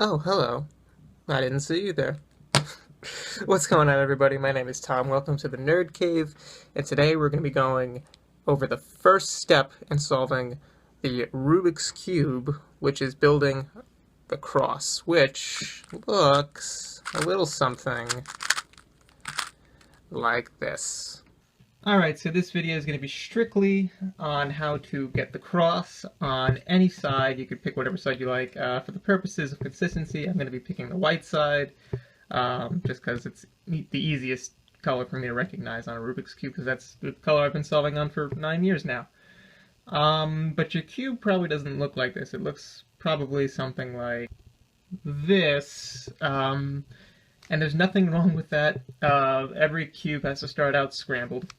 Oh, hello. I didn't see you there. What's going on, everybody? My name is Tom. Welcome to the Nerd Cave, and today we're going to be going over the first step in solving the Rubik's Cube, which is building the cross, which looks a little something like this. Alright, so this video is going to be strictly on how to get the cross on any side. You could pick whatever side you like. For the purposes of consistency, I'm going to be picking the white side, just because it's the easiest color for me to recognize on a Rubik's Cube, because that's the color I've been solving on for 9 years now. But your cube probably doesn't look like this. It looks probably something like this. And there's nothing wrong with that. Every cube has to start out scrambled.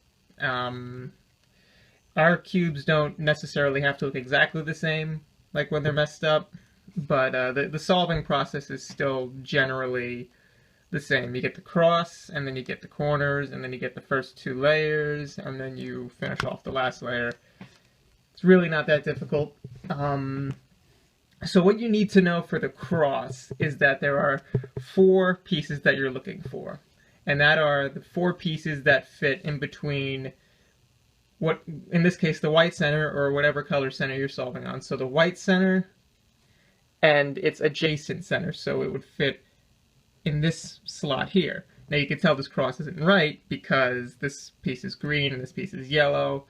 Our cubes don't necessarily have to look exactly the same, like when they're messed up, but the solving process is still generally the same. You get the cross, and then you get the corners, and then you get the first two layers, and then you finish off the last layer. It's really not that difficult. So what you need to know for the cross is that there are 4 pieces that you're looking for. And that are the 4 pieces that fit in between what, in this case, the white center or whatever color center you're solving on. So the white center and its adjacent center, so it would fit in this slot here. Now you can tell this cross isn't right because this piece is green and this piece is yellow.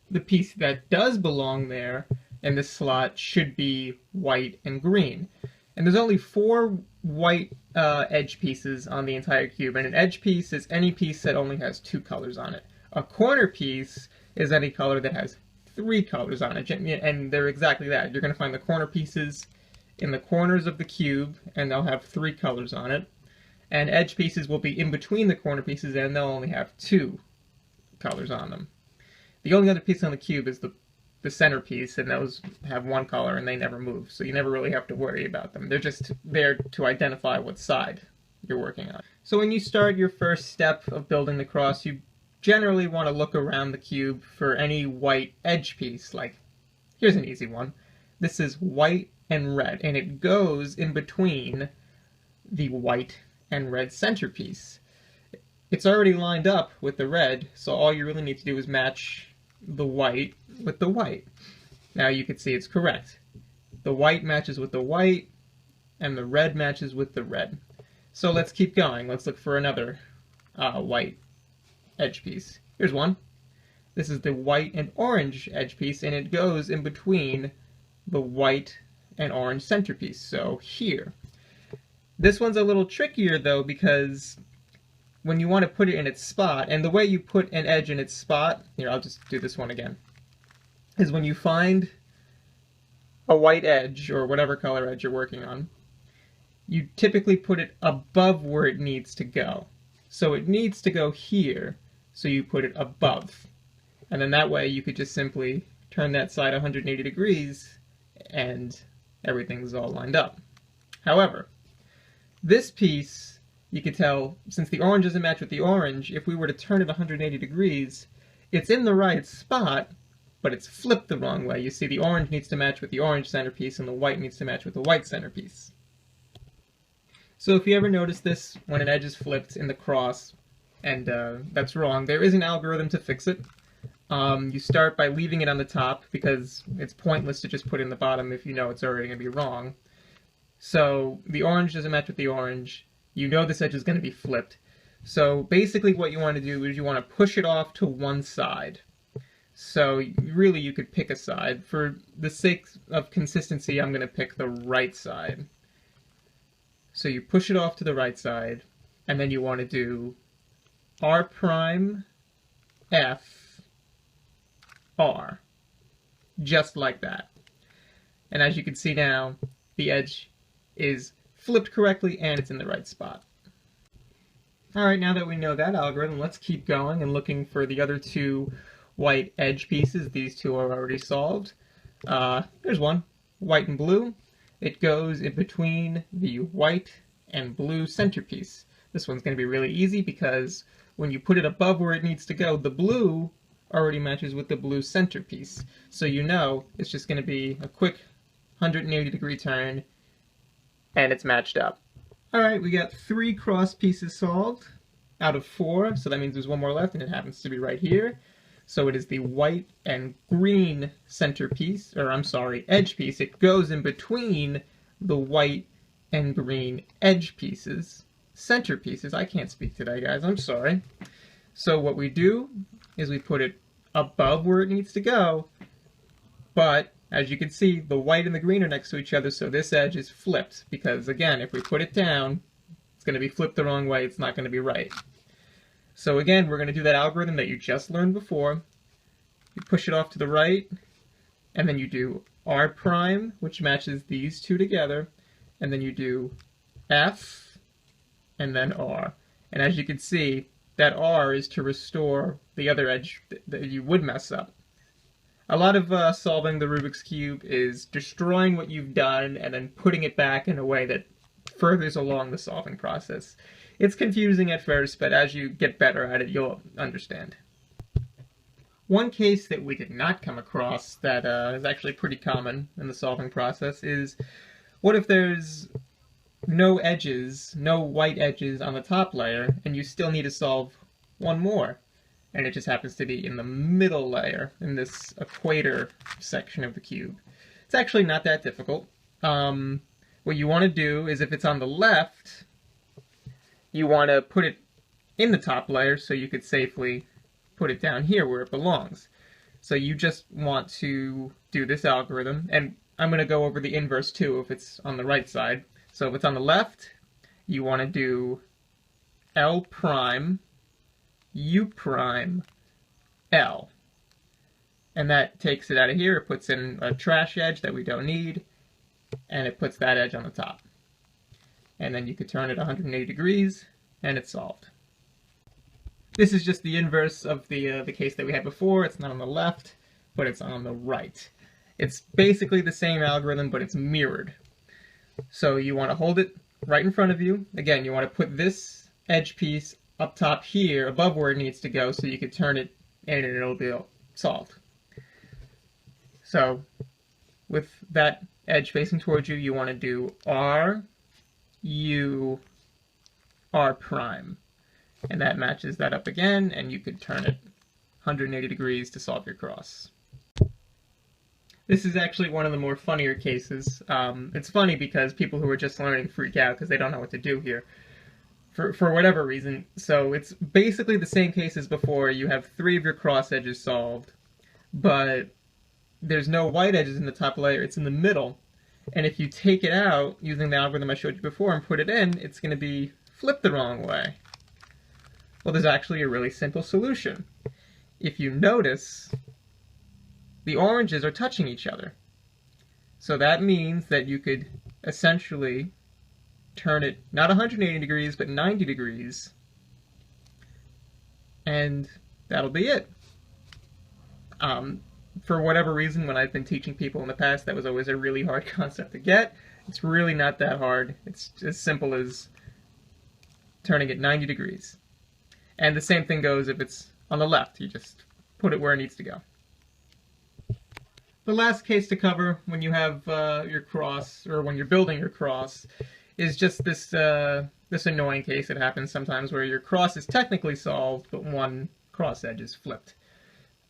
The piece that does belong there in this slot should be white and green. And there's only 4 white edge pieces on the entire cube, and an edge piece is any piece that only has 2 colors on it. A corner piece is any color that has 3 colors on it, and they're exactly that. You're going to find the corner pieces in the corners of the cube, and they'll have 3 colors on it. And edge pieces will be in between the corner pieces, and they'll only have 2 colors on them. The only other piece on the cube is the centerpiece, and those have 1 color and they never move, so you never really have to worry about them. They're just there to identify what side you're working on. So when you start your first step of building the cross, you generally want to look around the cube for any white edge piece. Like, here's an easy one. This is white and red, and it goes in between the white and red centerpiece. It's already lined up with the red, so all you really need to do is match the white with the white. Now you can see it's correct. The white matches with the white, and the red matches with the red. So let's keep going. Let's look for another white edge piece. Here's one. This is the white and orange edge piece, and it goes in between the white and orange centerpiece. So here. This one's a little trickier though, because when you want to put it in its spot, and the way you put an edge in its spot, here, I'll just do this one again, is when you find a white edge, or whatever color edge you're working on, you typically put it above where it needs to go. So it needs to go here, so you put it above. And then that way you could just simply turn that side 180 degrees, and everything's all lined up. However, this piece, you can tell, since the orange doesn't match with the orange, if we were to turn it 180 degrees, it's in the right spot, but it's flipped the wrong way. You see, the orange needs to match with the orange centerpiece, and the white needs to match with the white centerpiece. So if you ever notice this when an edge is flipped in the cross, and that's wrong, there is an algorithm to fix it. You start by leaving it on the top, because it's pointless to just put it in the bottom if you know it's already going to be wrong. So the orange doesn't match with the orange. You know this edge is going to be flipped. So basically what you want to do is you want to push it off to one side. So really you could pick a side. For the sake of consistency, I'm going to pick the right side. So you push it off to the right side, and then you want to do R prime, F, R. Just like that. And as you can see now, the edge is flipped correctly, and it's in the right spot. Alright, now that we know that algorithm, let's keep going and looking for the other 2 white edge pieces. These 2 are already solved. There's one, white and blue. It goes in between the white and blue centerpiece. This one's going to be really easy because when you put it above where it needs to go, the blue already matches with the blue centerpiece. So you know it's just going to be a quick 180 degree turn, and it's matched up. Alright, we got 3 cross pieces solved out of 4, so that means there's one more left, and it happens to be right here. So it is the white and green centerpiece, or I'm sorry, edge piece. It goes in between the white and green edge pieces. Centerpieces. I can't speak today, guys. I'm sorry. So what we do is we put it above where it needs to go, but as you can see, the white and the green are next to each other, so this edge is flipped, because again, if we put it down, it's going to be flipped the wrong way, it's not going to be right. So again, we're going to do that algorithm that you just learned before. You push it off to the right, and then you do R prime, which matches these two together, and then you do F, and then R. And as you can see, that R is to restore the other edge that you would mess up. A lot of solving the Rubik's Cube is destroying what you've done and then putting it back in a way that furthers along the solving process. It's confusing at first, but as you get better at it, you'll understand. One case that we did not come across that is actually pretty common in the solving process is, what if there's no edges, no white edges on the top layer, and you still need to solve one more? And it just happens to be in the middle layer, in this equator section of the cube. It's actually not that difficult. What you want to do is, if it's on the left, you want to put it in the top layer so you could safely put it down here where it belongs. So you just want to do this algorithm, and I'm going to go over the inverse too if it's on the right side. So if it's on the left, you want to do L prime, U prime, L. And that takes it out of here, it puts in a trash edge that we don't need, and it puts that edge on the top. And then you could turn it 180 degrees, and it's solved. This is just the inverse of the case that we had before. It's not on the left, but it's on the right. It's basically the same algorithm, but it's mirrored. So you want to hold it right in front of you. Again, you want to put this edge piece up top here, above where it needs to go, so you can turn it and it'll be solved. So with that edge facing towards you, you want to do R, U, R prime. And that matches that up again, and you could turn it 180 degrees to solve your cross. This is actually one of the more funnier cases. It's funny because people who are just learning freak out because they don't know what to do here, for whatever reason. So it's basically the same case as before. You have 3 of your cross edges solved, but there's no white edges in the top layer, it's in the middle. And if you take it out using the algorithm I showed you before and put it in, it's going to be flipped the wrong way. Well, there's actually a really simple solution. If you notice, the oranges are touching each other. So that means that you could essentially turn it not 180 degrees, but 90 degrees, and that'll be it. For whatever reason, when I've been teaching people in the past, that was always a really hard concept to get. It's really not that hard. It's as simple as turning it 90 degrees. And the same thing goes if it's on the left. You just put it where it needs to go. The last case to cover when you have your cross, or when you're building your cross, is just this this annoying case that happens sometimes where your cross is technically solved, but one cross edge is flipped.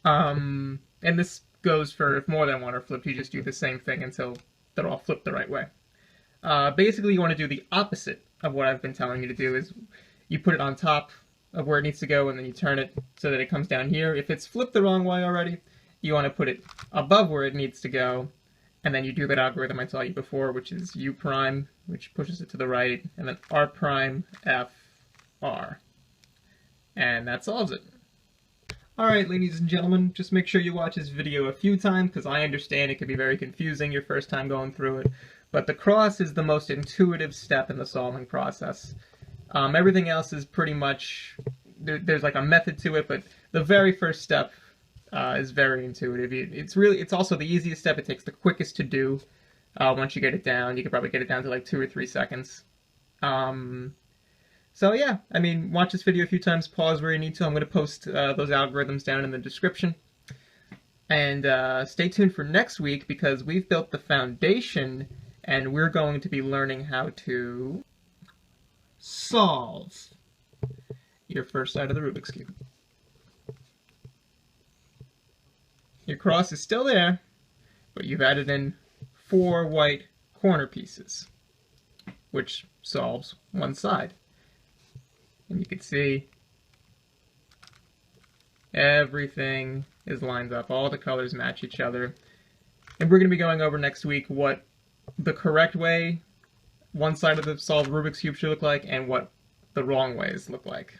And this goes for if more than one are flipped, you just do the same thing until they're all flipped the right way. Basically, you want to do the opposite of what I've been telling you to do. Is you put it on top of where it needs to go, and then you turn it so that it comes down here. If it's flipped the wrong way already, you want to put it above where it needs to go, and then you do that algorithm I taught you before, which is U prime, which pushes it to the right, and then R prime, F, R. And that solves it. Alright, ladies and gentlemen, just make sure you watch this video a few times, because I understand it can be very confusing your first time going through it, but the cross is the most intuitive step in the solving process. Everything else is pretty much, there's like a method to it, but the very first step is very intuitive. It's also the easiest step. It takes the quickest to do. Once you get it down, you can probably get it down to like 2 or 3 seconds. So yeah, I mean, watch this video a few times, pause where you need to. I'm going to post those algorithms down in the description. And stay tuned for next week, because we've built the foundation and we're going to be learning how to solve your first side of the Rubik's Cube. Your cross is still there, but you've added in 4 white corner pieces, which solves one side. And you can see everything is lined up. All the colors match each other. And we're going to be going over next week what the correct way one side of the solved Rubik's Cube should look like and what the wrong ways look like.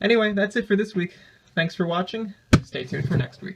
Anyway, that's it for this week. Thanks for watching. Stay tuned for next week.